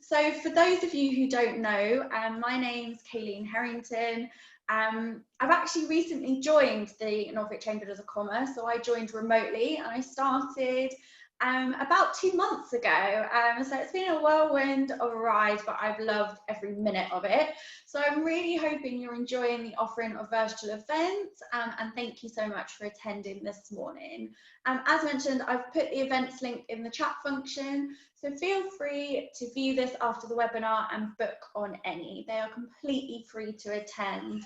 So for those of you who don't know, my name's Kayleen Harrington. I've actually recently joined the Norfolk Chamber of Commerce, so I joined remotely and I started about 2 months ago. So it's been a whirlwind of a ride, but I've loved every minute of it. So I'm really hoping you're enjoying the offering of virtual events, and thank you so much for attending this morning. As mentioned, I've put the events link in the chat function, so feel free to view this after the webinar and book on any. They are completely free to attend.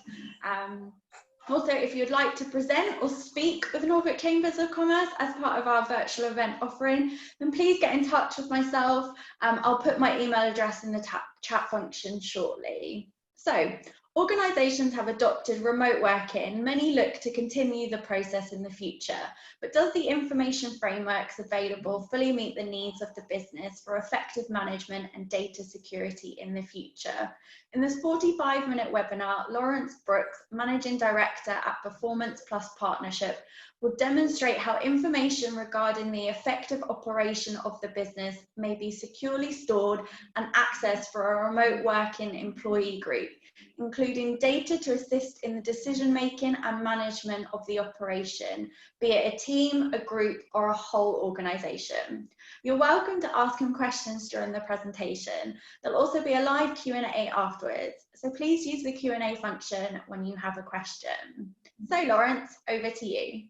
Also, if you'd like to present or speak with Norfolk Chambers of Commerce as part of our virtual event offering, then please get in touch with myself. I'll put my email address in the chat function shortly. So, organisations have adopted remote working. Many look to continue the process in the future, but does the information frameworks available fully meet the needs of the business for effective management and data security in the future? In this 45-minute webinar, Lawrence Brooks, Managing Director at Performance Plus Partnership, will demonstrate how information regarding the effective operation of the business may be securely stored and accessed for a remote working employee group, including data to assist in the decision-making and management of the operation, be it a team, a group, or a whole organisation. You're welcome to ask him questions during the presentation. There'll also be a live Q&A afterwards, so please use the Q&A function when you have a question. So Lawrence, over to you.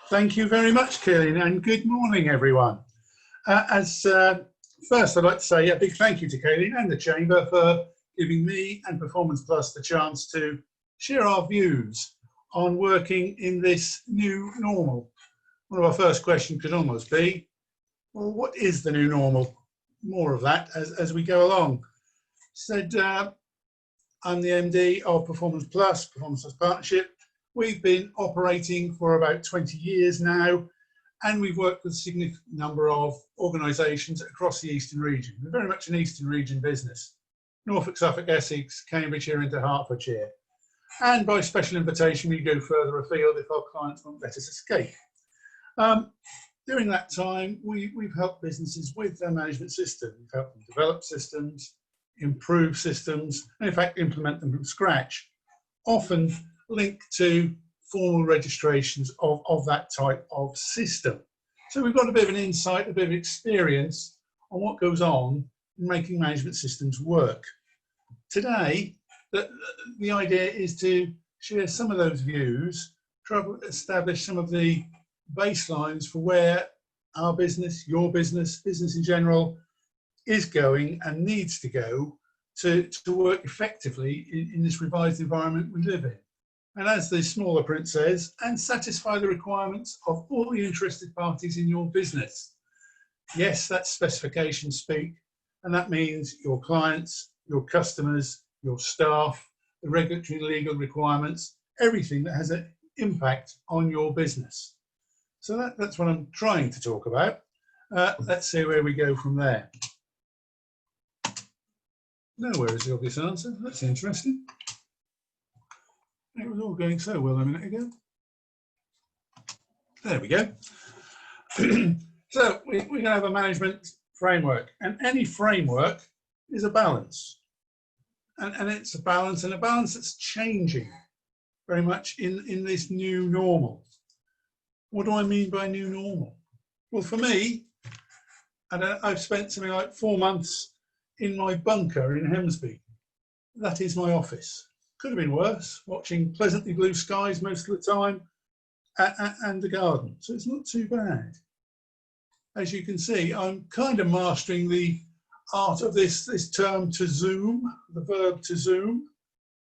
Thank you very much, Kayleen, and good morning, everyone. First, I'd like to say a big thank you to Kayleen and the Chamber for giving me and Performance Plus the chance to share our views on working in this new normal. One of our first questions could almost be, well, what is the new normal? More of that as we go along. Said, I'm the MD of Performance Plus Partnership. We've been operating for about 20 years now, and we've worked with a significant number of organisations across the Eastern region. We're very much an Eastern region business. Norfolk, Suffolk, Essex, Cambridgeshire into Hertfordshire. And by special invitation, we go further afield if our clients won't let us escape. During that time, we've helped businesses with their management system. We've helped them develop systems, improve systems, and in fact, implement them from scratch, often linked to formal registrations of that type of system. So we've got a bit of an insight, a bit of experience on what goes on in making management systems work. Today, the idea is to share some of those views, try to establish some of the baselines for where our business, your business in general, is going and needs to go to work effectively in this revised environment we live in. And as the smaller print says, and satisfy the requirements of all the interested parties in your business. Yes, that's specification speak, and that means your clients, your customers, your staff, the regulatory and legal requirements, everything that has an impact on your business. So that's what I'm trying to talk about. Let's see where we go from there. Nowhere is the obvious answer. That's interesting. It was all going so well a minute ago. There we go. So we're going to have a management framework, and any framework is a balance. And it's a balance, and a balance that's changing very much in this new normal. What do I mean by new normal? Well, for me, I've spent something like 4 months in my bunker in Hemsby. That is my office. Could have been worse, watching pleasantly blue skies most of the time and the garden. So it's not too bad. As you can see, I'm kind of mastering the art of this term to Zoom, the verb to Zoom,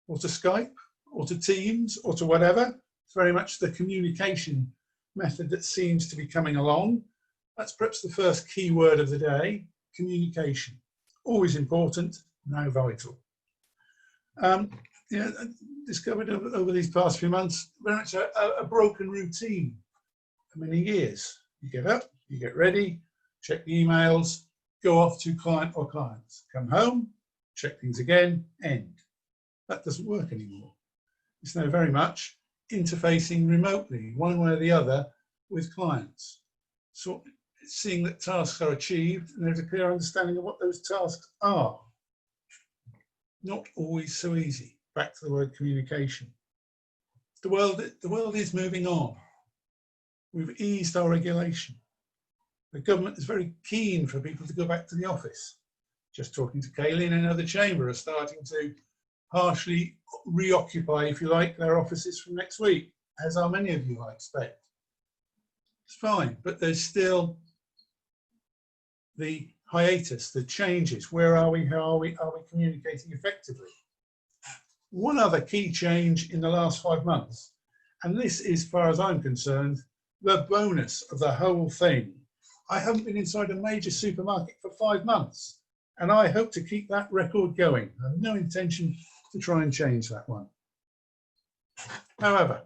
or to Skype, or to Teams, or to whatever. It's very much the communication method that seems to be coming along. That's perhaps the first key word of the day, communication. Always important, now vital. I discovered over these past few months very much a broken routine for many years. You get up, you get ready, check the emails, go off to client or clients, come home, check things again, end. That doesn't work anymore. It's now very much interfacing remotely, one way or the other, with clients. So seeing that tasks are achieved and there's a clear understanding of what those tasks are. Not always so easy. Back to the word communication. The world is moving on. We've eased our regulation. The government is very keen for people to go back to the office. Just talking to Kayleen and another chamber are starting to partially reoccupy, if you like, their offices from next week, as are many of you, I expect. It's fine, but there's still the hiatus, the changes. Where are we? How are we? Are we communicating effectively? One other key change in the last 5 months, and this is, as far as I'm concerned, the bonus of the whole thing. I haven't been inside a major supermarket for 5 months, and I hope to keep that record going. I have no intention to try and change that one. However,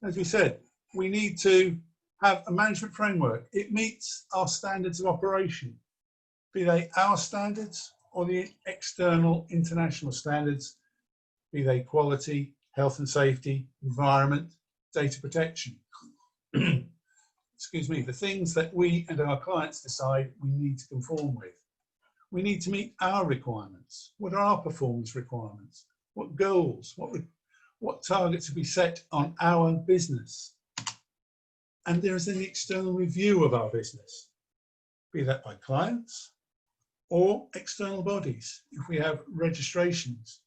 as we said, we need to have a management framework. It meets our standards of operation, be they our standards or the external international standards, be they quality, health and safety, environment, data protection. Excuse me, the things that we and our clients decide we need to conform with. We need to meet our requirements. What are our performance requirements? What goals, what targets have we set on our business? And there is an external review of our business, be that by clients or external bodies, if we have registrations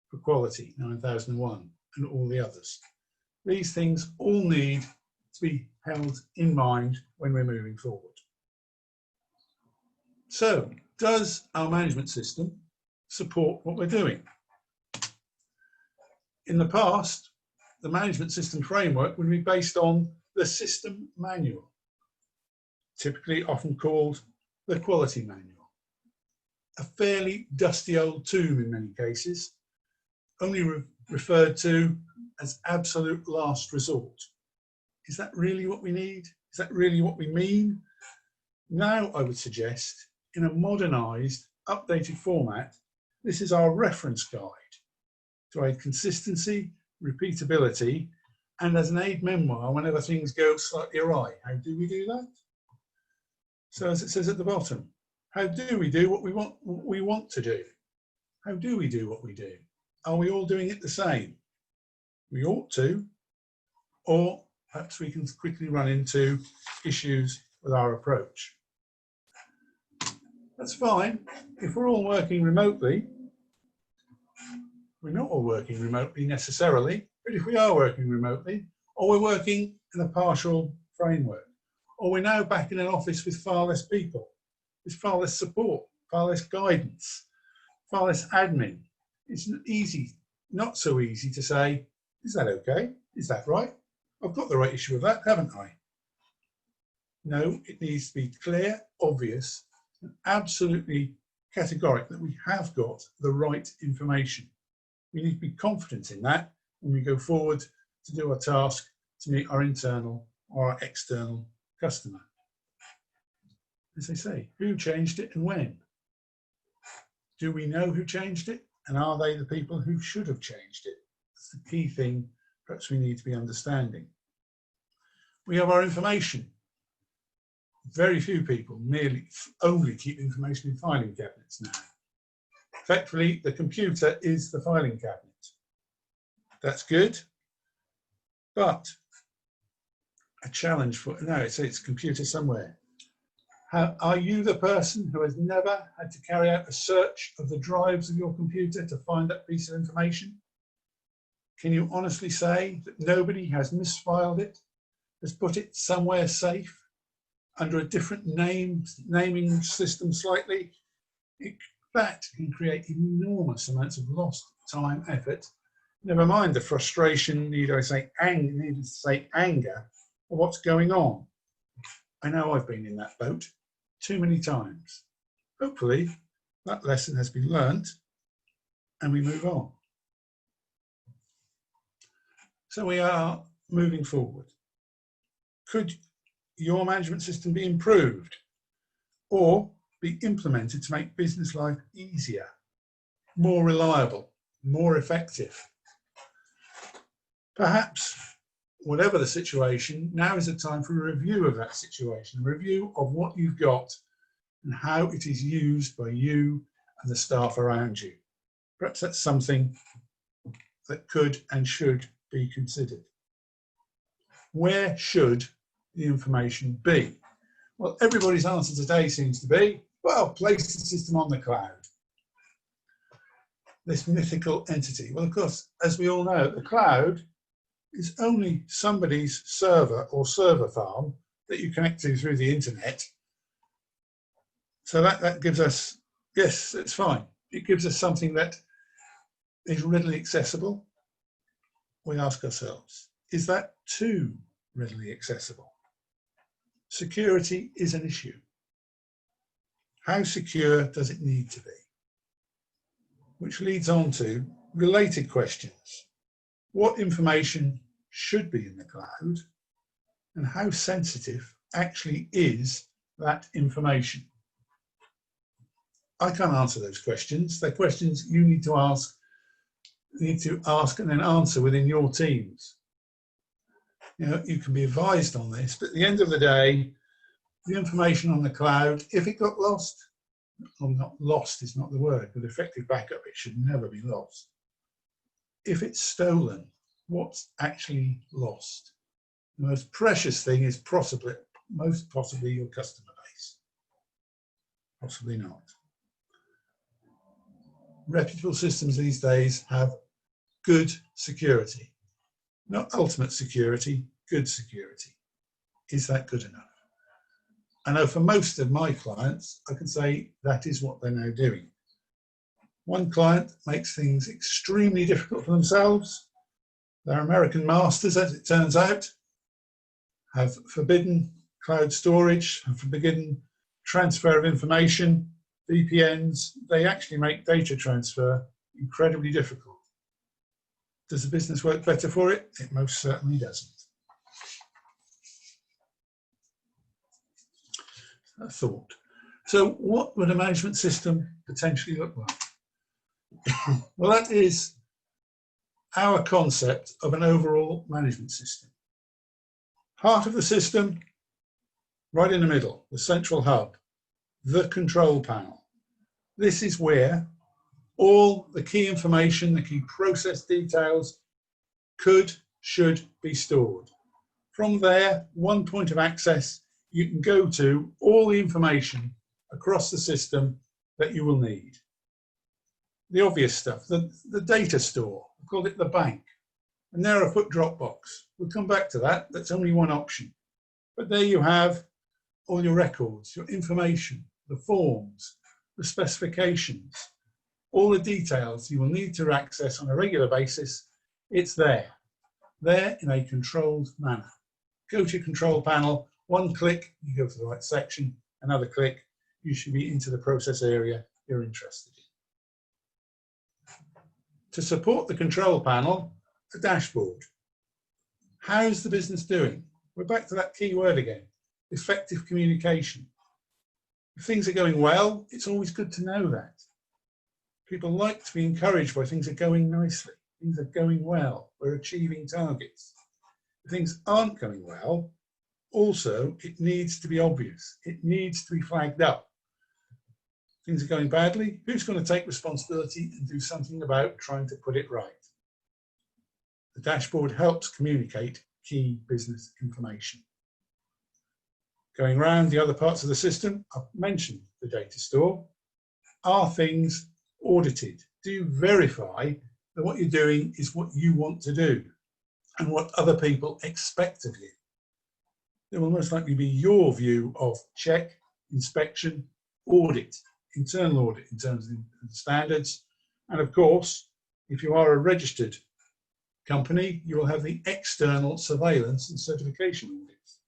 for quality, 9001, and all the others. These things all need to be held in mind when we're moving forward. So, does our management system support what we're doing? In the past, the management system framework would be based on the system manual, typically often called the quality manual. A fairly dusty old tomb in many cases, only referred to as absolute last resort. Is that really what we need? Is that really what we mean? Now, I would suggest, in a modernised, updated format, this is our reference guide to aid consistency, repeatability, and as an aid memoir whenever things go slightly awry. How do we do that? So as it says at the bottom, how do we do what we want to do? How do we do what we do? Are we all doing it the same? We ought to, or perhaps we can quickly run into issues with our approach. That's fine. If we're all working remotely, we're not all working remotely necessarily, but if we are working remotely, or we're working in a partial framework, or we're now back in an office with far less people, with far less support, far less guidance, far less admin, it's easy, not so easy to say, is that okay? Is that right? I've got the right issue with that, haven't I? No, it needs to be clear, obvious, and absolutely categoric that we have got the right information. We need to be confident in that when we go forward to do our task to meet our internal or our external customer. As I say, who changed it and when? Do we know who changed it? And are they the people who should have changed it? That's the key thing perhaps we need to be understanding. We have our information. Very few people only keep information in filing cabinets now. Effectively, the computer is the filing cabinet. That's good, but a challenge for, no, it's computer somewhere. Are you the person who has never had to carry out a search of the drives of your computer to find that piece of information? Can you honestly say that nobody has misfiled it, has put it somewhere safe, under a different naming system slightly? That can create enormous amounts of lost time, effort, never mind the frustration, need to say anger, of what's going on. I know I've been in that boat too many times. Hopefully that lesson has been learnt and we move on. So we are moving forward. Could your management system be improved or be implemented to make business life easier, more reliable, more effective? Perhaps whatever the situation, now is the time for a review of that situation, a review of what you've got and how it is used by you and the staff around you. Perhaps that's something that could and should be considered. Where should the information be? Well, everybody's answer today seems to be, well, place the system on the cloud. This mythical entity. Well, of course, as we all know, the cloud is only somebody's server or server farm that you connect to through the internet. So that gives us, yes, it's fine. It gives us something that is readily accessible. We ask ourselves, is that too readily accessible? Security is an issue. How secure does it need to be? Which leads on to related questions. What information should be in the cloud, and how sensitive actually is that information? I can't answer those questions. They're questions you need to ask and then answer within your teams. You know, you can be advised on this, but at the end of the day, the information on the cloud, if it got lost, well, not lost is not the word, but effective backup, it should never be lost. If it's stolen, what's actually lost? The most precious thing is most possibly your customer base. Possibly not. Reputable systems these days have good security. Not ultimate security, good security. Is that good enough? I know for most of my clients, I can say that is what they're now doing. One client makes things extremely difficult for themselves. Their American masters, as it turns out, have forbidden cloud storage, have forbidden transfer of information, VPNs. They actually make data transfer incredibly difficult. Does the business work better for it? It most certainly doesn't. A thought. So what would a management system potentially look like? Well, that is our concept of an overall management system. Heart of the system, right in the middle, the central hub, the control panel. This is where all the key information, the key process details should be stored. From there, one point of access, you can go to all the information across the system that you will need. The obvious stuff, the data store, we call it the bank, and there I put Dropbox. We'll come back to that, that's only one option. But there you have all your records, your information, the forms, the specifications, all the details you will need to access on a regular basis. It's there in a controlled manner. Go to your control panel, one click, you go to the right section, another click, you should be into the process area you're interested in. To support the control panel, a dashboard. How's the business doing? We're back to that key word again, effective communication. If things are going well, it's always good to know that. People like to be encouraged by things are going nicely, things are going well, we're achieving targets. If things aren't going well, also, it needs to be obvious. It needs to be flagged up. Things are going badly. Who's going to take responsibility and do something about trying to put it right? The dashboard helps communicate key business information. Going around the other parts of the system, I've mentioned the data store. Are things audited? Do you verify that what you're doing is what you want to do and what other people expect of you? There will most likely be your view of check, inspection, audit, internal audit in terms of the standards. And of course, if you are a registered company, you will have the external surveillance and certification audits.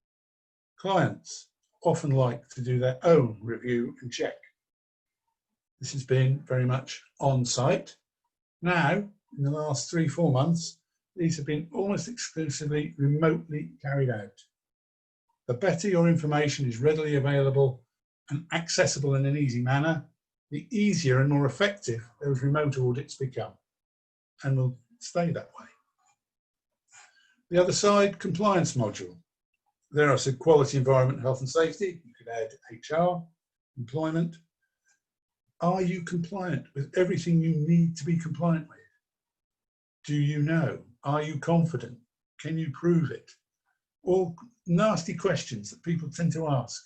Clients often like to do their own review and check. This has been very much on site. Now, in the last 3-4 months, these have been almost exclusively remotely carried out. The better your information is readily available and accessible in an easy manner, the easier and more effective those remote audits become, and will stay that way. The other side, compliance module. There I said quality, environment, health and safety. You could add HR, employment. Are you compliant with everything you need to be compliant with? Do you know? Are you confident? Can you prove it? All nasty questions that people tend to ask.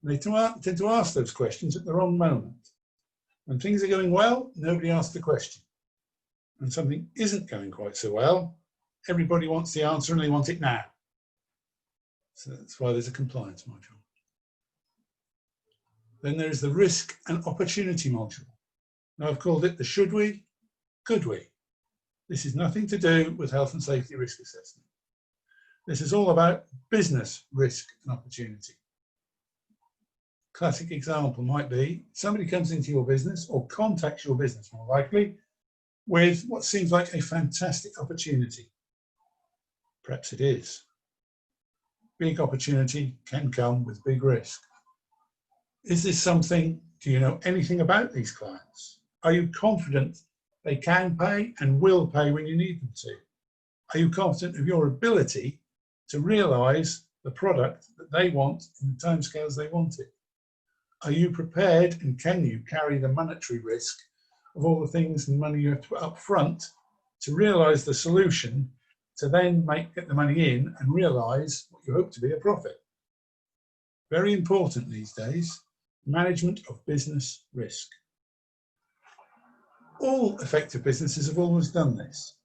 And they tend to ask those questions at the wrong moment. When things are going well, nobody asks the question. When something isn't going quite so well, everybody wants the answer and they want it now. So that's why there's a compliance module. Then there's the risk and opportunity module. Now I've called it the should we, could we. This is nothing to do with health and safety risk assessment. This is all about business risk and opportunity. Classic example might be somebody comes into your business or contacts your business more likely with what seems like a fantastic opportunity. Perhaps it is. Big opportunity can come with big risk. Is this something, do you know anything about these clients? Are you confident they can pay and will pay when you need them to? Are you confident of your ability to realise the product that they want in the timescales they want it? Are you prepared and can you carry the monetary risk of all the things and money you have to put up front to realise the solution to then get the money in and realise what you hope to be a profit? Very important these days, management of business risk. All effective businesses have always done this.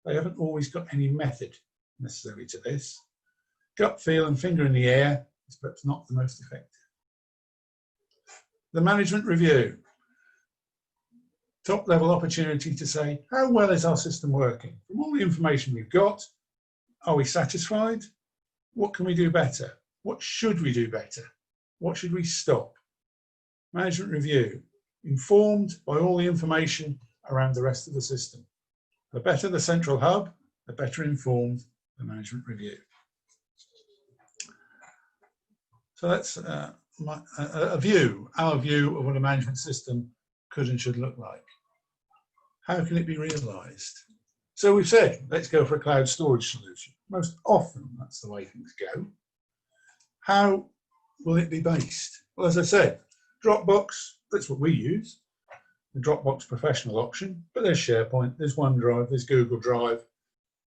They haven't always got any method necessary to this. Gut feel and finger in the air is perhaps not the most effective. The management review. Top level opportunity to say, how well is our system working? From all the information we've got, are we satisfied? What can we do better? What should we do better? What should we stop? Management review, informed by all the information around the rest of the system. The better the central hub, the better informed the management review. So that's our view of what a management system could and should look like. How can it be realised? So we've said, let's go for a cloud storage solution. Most often, that's the way things go. How will it be based? Well, as I said, Dropbox, that's what we use, the Dropbox professional option, but there's SharePoint, there's OneDrive, there's Google Drive.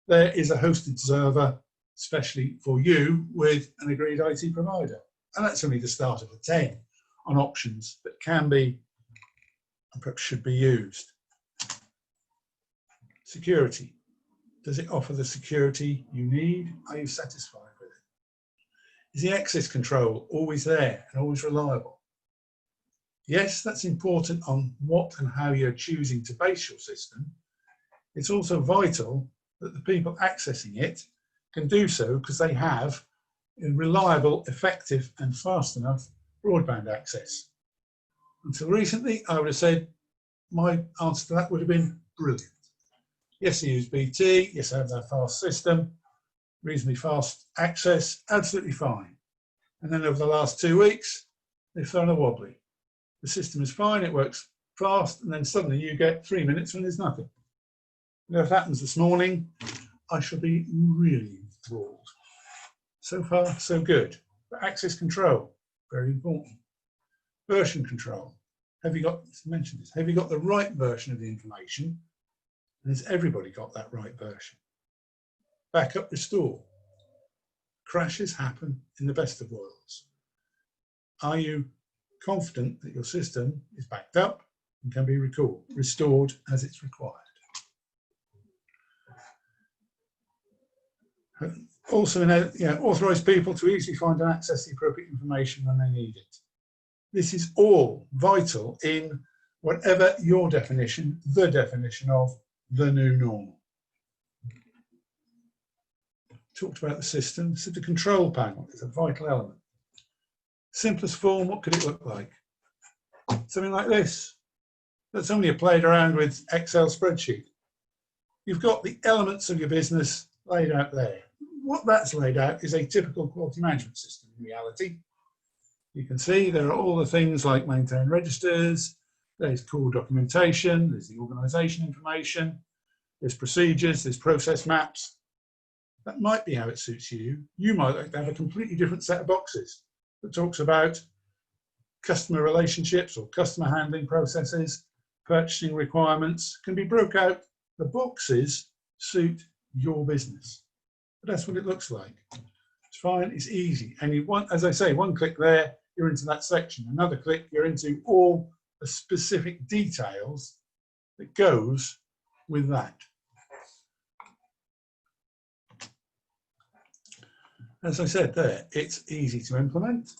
There is a hosted server, especially for you, with an agreed IT provider. And that's only the start of the 10 on options that can be and perhaps should be used. Security. Does it offer the security you need? Are you satisfied with it? Is the access control always there and always reliable? Yes, that's important on what and how you're choosing to base your system. It's also vital that the people accessing it can do so because they have reliable, effective and fast enough broadband access. Until recently, I would have said my answer to that would have been brilliant. Yes, I use BT, yes, I have that fast system, reasonably fast access, absolutely fine. And then over the last 2 weeks, they've thrown a wobbly. The system is fine, it works fast, and then suddenly you get 3 minutes when there's nothing. And if that happens this morning, I shall be really enthralled. So far, so good. But access control, very important. Version control. Have you got, mention this, have you got the right version of the information? And has everybody got that right version? Backup restore. Crashes happen in the best of worlds. Are you confident that your system is backed up and can be restored as it's required? Also, authorise people to easily find and access the appropriate information when they need it. This is all vital in whatever your definition, the definition of the new normal. Talked about the system, so the control panel is a vital element. Simplest form, what could it look like? Something like this. That's only played around with Excel spreadsheet. You've got the elements of your business laid out there. What that's laid out is a typical quality management system in reality. You can see there are all the things like maintain registers, there's core documentation, there's the organisation information, there's procedures, there's process maps. That might be how it suits you. You might like to have a completely different set of boxes that talks about customer relationships or customer handling processes, purchasing requirements, can be broke out. The boxes suit your business. But that's what it looks like. It's fine, it's easy. And you want, as I say, one click there, you're into that section. Another click, you're into all the specific details that goes with that. As I said there, it's easy to implement.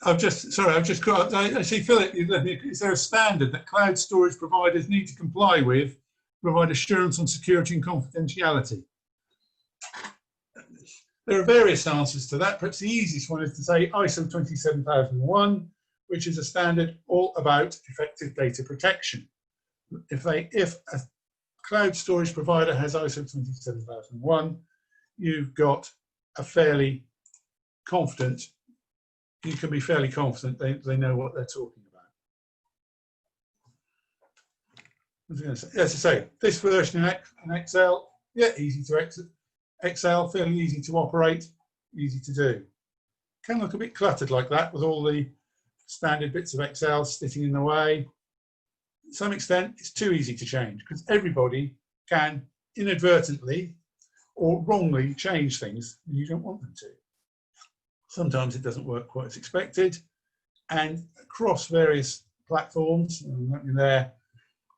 I've just got, I see, Philip, is there a standard that cloud storage providers need to comply with to provide assurance on security and confidentiality? There are various answers to that. Perhaps the easiest one is to say ISO 27001, which is a standard all about effective data protection. If a cloud storage provider has ISO 27001, you've got a fairly confident, you can be fairly confident they know what they're talking about. As I say, this version in Excel, yeah, easy to Excel, fairly easy to operate, easy to do. Can look a bit cluttered like that with all the standard bits of Excel sitting in the way. To some extent, it's too easy to change because everybody can inadvertently or wrongly change things and you don't want them to. Sometimes it doesn't work quite as expected, and across various platforms, and there,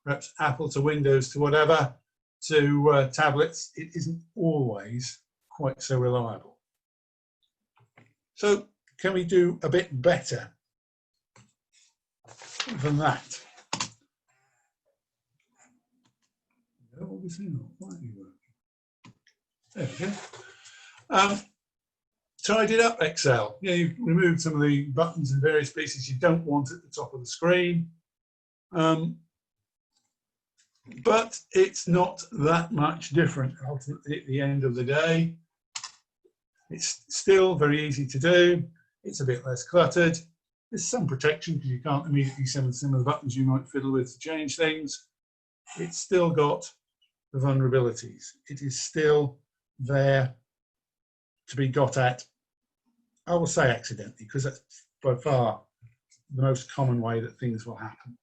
perhaps Apple to Windows to whatever, to tablets, it isn't always quite so reliable. So can we do a bit better than that? Obviously not. There we go. Tidied up Excel. Yeah, you've removed some of the buttons and various pieces you don't want at the top of the screen. But it's not that much different ultimately at the end of the day. It's still very easy to do. It's a bit less cluttered. There's some protection because you can't immediately some of the buttons you might fiddle with to change things. It's still got the vulnerabilities. It is still there to be got at, I will say accidentally, because that's by far the most common way that things will happen.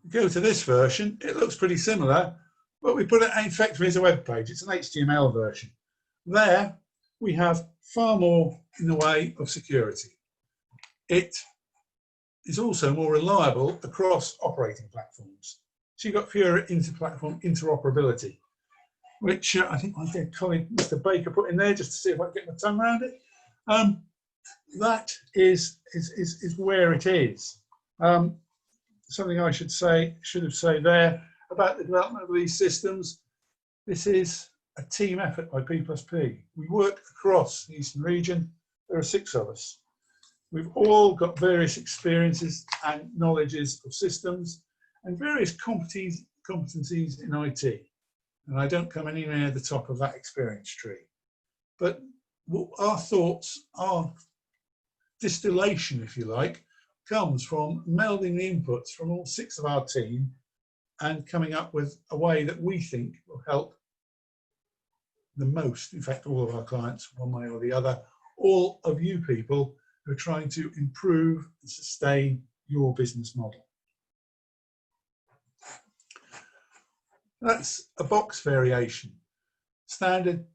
Go to this version, it looks pretty similar, but we put it effectively as a web page. It's an HTML version. There we have far more in the way of security. It is also more reliable across operating platforms. So you've got fewer inter-platform interoperability, which I think my dear colleague Mr. Baker put in there just to see if I can get my tongue around it. That is where it is. Something I should have said there about the development of these systems. This is a team effort by P+P. We work across the Eastern region. There are 6 of us. We've all got various experiences and knowledges of systems and various competencies in IT. And I don't come anywhere near the top of that experience tree. But our thoughts, our distillation, if you like, comes from melding the inputs from all 6 of our team and coming up with a way that we think will help the most, in fact, all of our clients, one way or the other, all of you people who are trying to improve and sustain your business model. That's a box variation. Standard,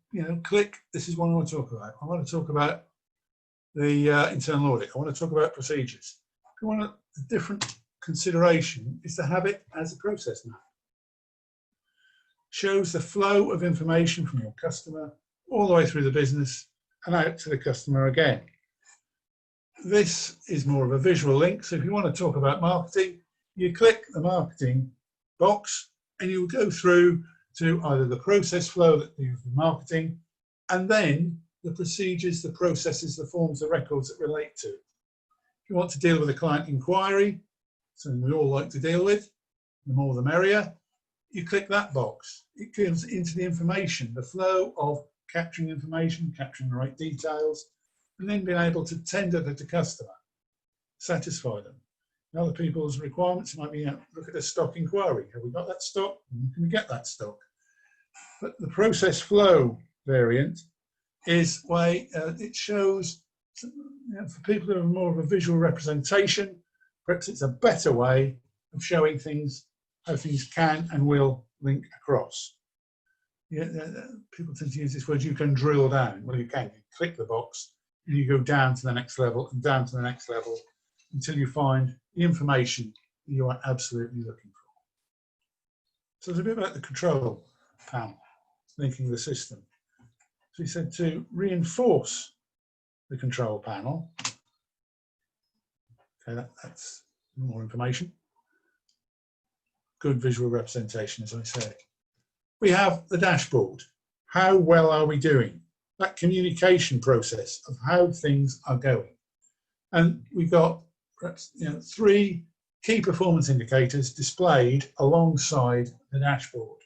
click, this is what I want to talk about. I want to talk about the internal audit. I want to talk about procedures. A different consideration is to have it as a process map. Shows the flow of information from your customer all the way through the business and out to the customer again. This is more of a visual link. So if you want to talk about marketing, you click the marketing box and you'll go through to either the process flow that deals with marketing and then the procedures, the processes, the forms, the records that relate to it. If you want to deal with a client inquiry, something we all like to deal with, the more the merrier, you click that box. It goes into the information, the flow of capturing information, capturing the right details, and then being able to tender that to customer, satisfy them. And other people's requirements might be, look at a stock inquiry. Have we got that stock? Can we get that stock? But the process flow variant is way, it shows, for people who have more of a visual representation, perhaps it's a better way of showing things, how things can and will link across. Yeah, people tend to use this word, you can drill down. Well, you can. You click the box and you go down to the next level and down to the next level until you find the information that you are absolutely looking for. So it's a bit about the control panel, linking the system. So we said to reinforce the control panel. Okay, that's more information. Good visual representation, as I said. We have the dashboard. How well are we doing? That communication process of how things are going. And we've got perhaps 3 key performance indicators displayed alongside the dashboard.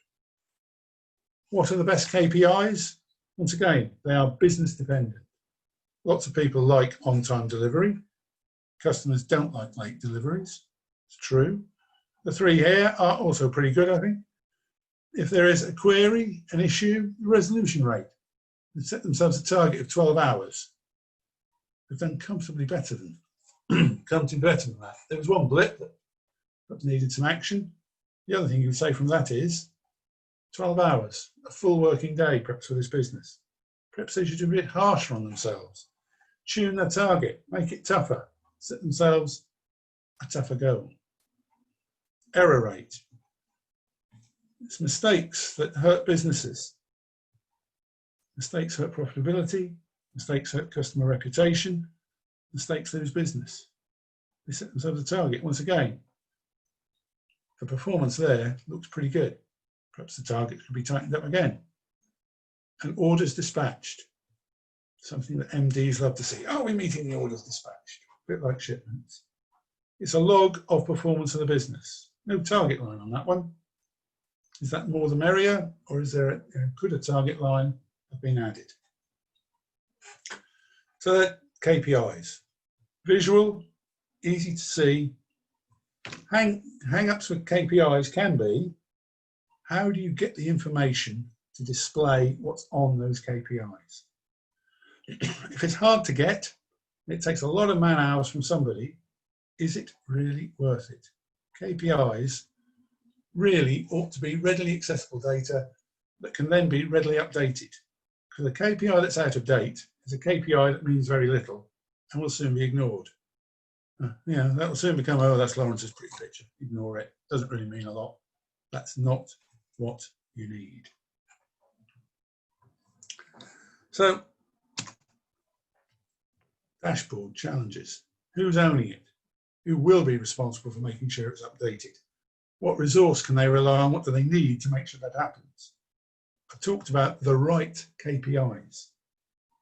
What are the best KPIs? Once again, they are business dependent. Lots of people like on-time delivery. Customers don't like late deliveries. It's true. The 3 here are also pretty good, I think. If there is a query, an issue, the resolution rate. They set themselves a target of 12 hours. They've done comfortably better than that. There was one blip that needed some action. The other thing you can say from that is 12 hours, a full working day, perhaps for this business. Perhaps they should be a bit harsher on themselves. Tune their target, make it tougher, set themselves a tougher goal. Error rate. It's mistakes that hurt businesses. Mistakes hurt profitability, mistakes hurt customer reputation, mistakes lose business. They set themselves a target. Once again, the performance there looks pretty good. Perhaps the target could be tightened up again. And orders dispatched. Something that MDs love to see. Are we meeting the orders dispatched? A bit like shipments. It's a log of performance of the business. No target line on that one. Is that more the merrier, or is there could a target line have been added? So that KPIs. Visual, easy to see. Hang-ups with KPIs can be, how do you get the information to display what's on those KPIs? If it's hard to get, it takes a lot of man hours from somebody, is it really worth it? KPIs really ought to be readily accessible data that can then be readily updated. Because a KPI that's out of date is a KPI that means very little and will soon be ignored. That will soon become, oh, that's Lawrence's pretty picture. Ignore it. Doesn't really mean a lot. That's not what you need. So, dashboard challenges. Who's owning it? Who will be responsible for making sure it's updated? What resource can they rely on? What do they need to make sure that happens? I talked about the right KPIs.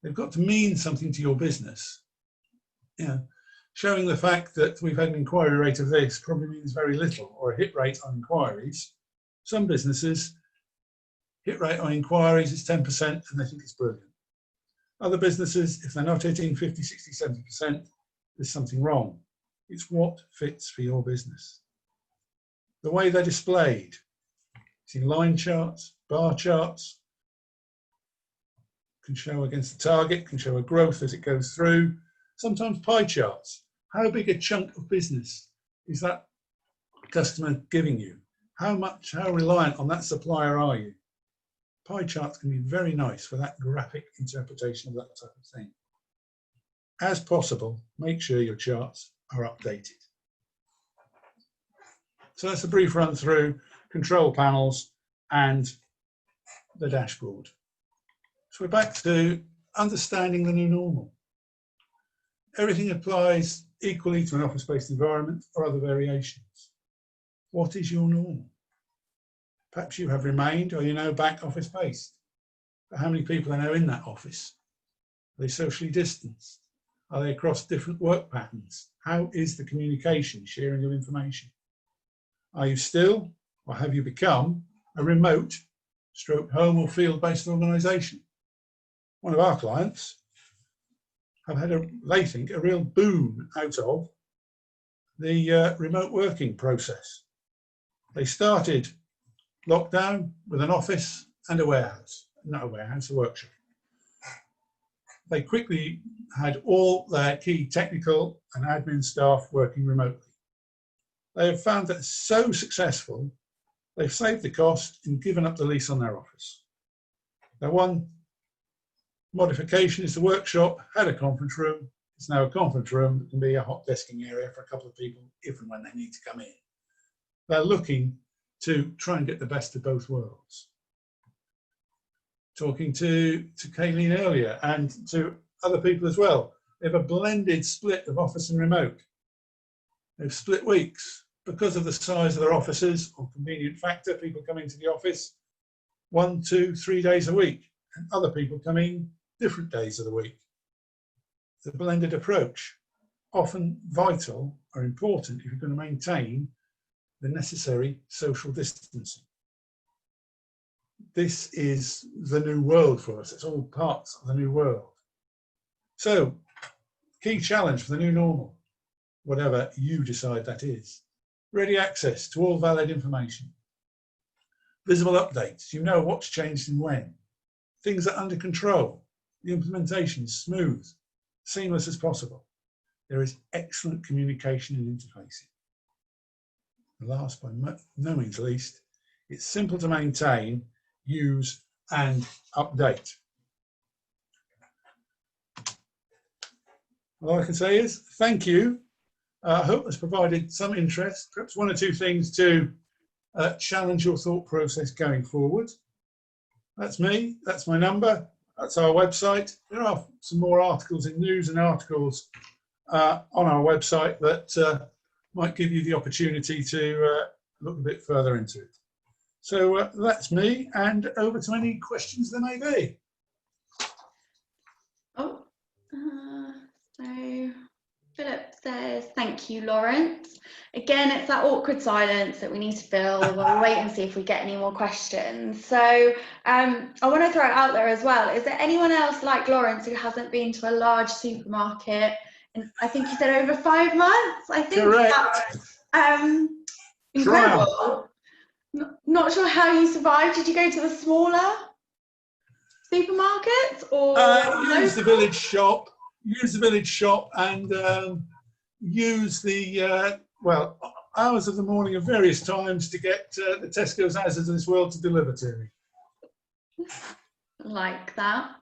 They've got to mean something to your business. Showing the fact that we've had an inquiry rate of this probably means very little, or a hit rate on inquiries. Some businesses, hit rate on inquiries is 10% and they think it's brilliant. Other businesses, if they're not hitting 50, 60, 70%, there's something wrong. It's what fits for your business. The way they're displayed, see line charts, bar charts, can show against the target, can show a growth as it goes through. Sometimes pie charts. How big a chunk of business is that customer giving you? How reliant on that supplier are you? Pie charts can be very nice for that graphic interpretation of that type of thing. As possible, make sure your charts are updated. So that's a brief run through control panels and the dashboard. So we're back to understanding the new normal. Everything applies equally to an office-based environment or other variations. What is your normal? Perhaps you have remained, or you're now back office-based. But how many people are now in that office? Are they socially distanced? Are they across different work patterns? How is the communication, sharing of information? Are you still, or have you become, a remote, home or field-based organisation? One of our clients have had, they think, a real boon out of the remote working process. They started lockdown with an office and a warehouse, not a warehouse, a workshop. They quickly had all their key technical and admin staff working remotely. They have found that so successful, they've saved the cost and given up the lease on their office. Now, one modification is the workshop had a conference room. It's now a conference room that can be a hot desking area for a couple of people if and when they need to come in. They're looking to try and get the best of both worlds. Talking to Kayleen earlier and to other people as well, they have a blended split of office and remote. They've split weeks because of the size of their offices or convenient factor. People come into the office 1, 2, 3 days a week, and other people come in different days of the week. The blended approach, often vital or important if you're going to maintain the necessary social distancing. This is the new world for us. It's all parts of the new world. So, key challenge for the new normal, whatever you decide that is. Ready access to all valid information. Visible updates. You know what's changed and when. Things are under control. The implementation is smooth, seamless as possible. There is excellent communication and interfacing. And last but no means least, it's simple to maintain, use and update. All I can say is thank you. I hope it's provided some interest, perhaps 1 or 2 things to challenge your thought process going forward. That's me, that's my number, that's our website. There are some more articles in news and articles on our website that might give you the opportunity to look a bit further into it. So that's me, and over to any questions there may be. So Philip says, thank you, Lawrence. Again, it's that awkward silence that we need to fill. We'll wait and see if we get any more questions. So I want to throw it out there as well. Is there anyone else like Lawrence who hasn't been to a large supermarket in, I think you said, over 5 months? I think Correct. Incredible. Not sure how you survived. Did you go to the smaller supermarkets or use the village shop? Use the village shop and use the hours of the morning at various times to get the Tesco's Asdas of this world to deliver to me. Like that.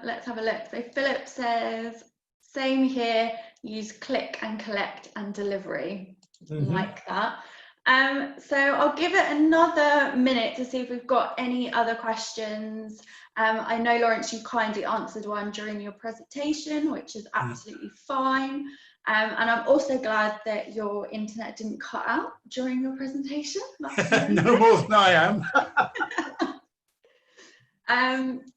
Let's have a look. So Philip says, same here. Use click and collect and delivery. Like that. So I'll give it another minute to see if we've got any other questions. I know, Lawrence, you kindly answered one during your presentation, which is absolutely fine. And I'm also glad that your internet didn't cut out during your presentation. No more than I am.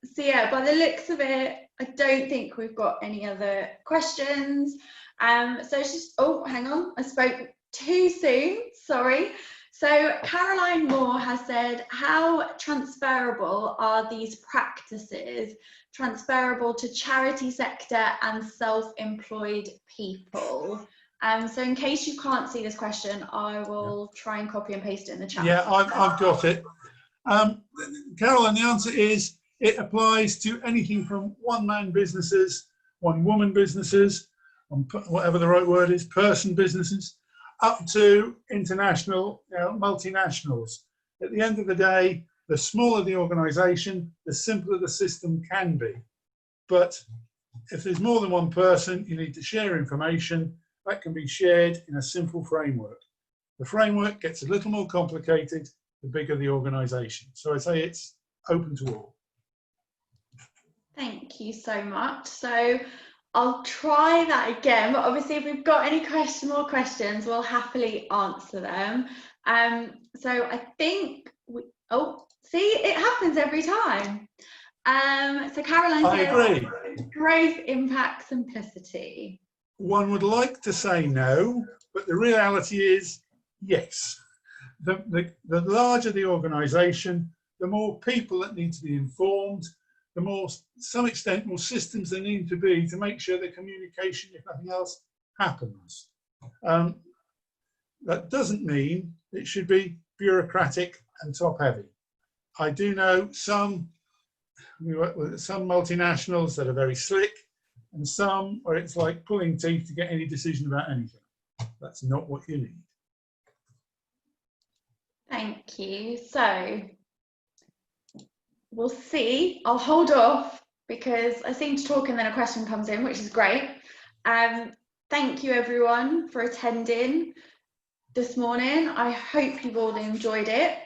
So yeah, by the looks of it, I don't think we've got any other questions. So it's just, oh, hang on, I spoke too soon, sorry. So Caroline Moore has said, how transferable are these practices transferable to charity sector and self-employed people? So in case you can't see this question, I will try and copy and paste it in the chat. Yeah, I've got it. Caroline, the answer is it applies to anything from one-man businesses, one-woman businesses, whatever the right word is, person businesses, up to international, multinationals. At the end of the day, the smaller the organisation, the simpler the system can be. But if there's more than one person, you need to share information. That can be shared in a simple framework. The framework gets a little more complicated the bigger the organisation. So I say it's open to all. Thank you so much. So I'll try that again, but obviously if we've got any more questions, we'll happily answer them. So I think, see, it happens every time. So Caroline says, I agree. Growth, impact, simplicity. One would like to say no, but the reality is yes. The larger the organisation, the more people that need to be informed, the more, to some extent, more systems there need to be to make sure that communication, if nothing else, happens. That doesn't mean it should be bureaucratic and top-heavy. I do know we work with some multinationals that are very slick, and some where it's like pulling teeth to get any decision about anything. That's not what you need. Thank you. So we'll see. I'll hold off because I seem to talk and then a question comes in, which is great. Thank you everyone for attending this morning. I hope you've all enjoyed it.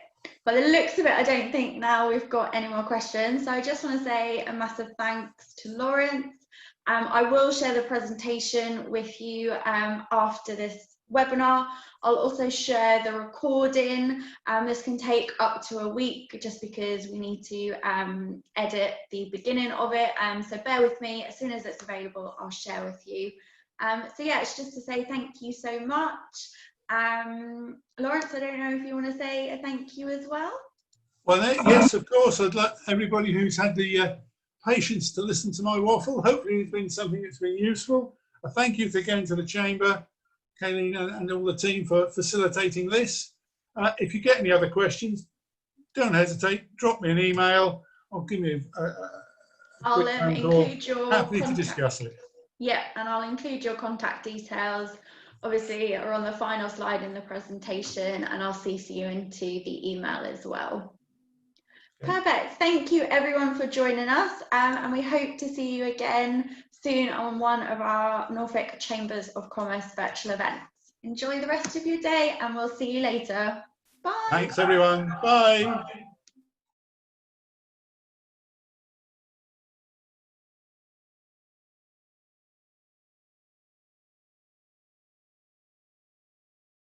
By the looks of it, I don't think now we've got any more questions. So I just want to say a massive thanks to Lawrence. I will share the presentation with you after this webinar. I'll also share the recording. This can take up to a week just because we need to edit the beginning of it. So bear with me. As soon as it's available, I'll share with you. So yeah, it's just to say thank you so much. Lawrence, I don't know if you want to say a thank you as well. Well, yes, of course. I'd like everybody who's had the patience to listen to my waffle. Hopefully it's been something that's been useful. A thank you again to the Chamber, Kayleen and all the team for facilitating this. If you get any other questions, don't hesitate, drop me an email or give me a I'll quick phone call. include your Happy contact. to discuss it. Yeah, and I'll include your contact details. Obviously, are on the final slide in the presentation, and I'll CC you into the email as well. Okay. Perfect. Thank you everyone for joining us, and we hope to see you again soon on one of our Norfolk Chambers of Commerce virtual events. Enjoy the rest of your day, and we'll see you later. Bye. Thanks everyone. Bye.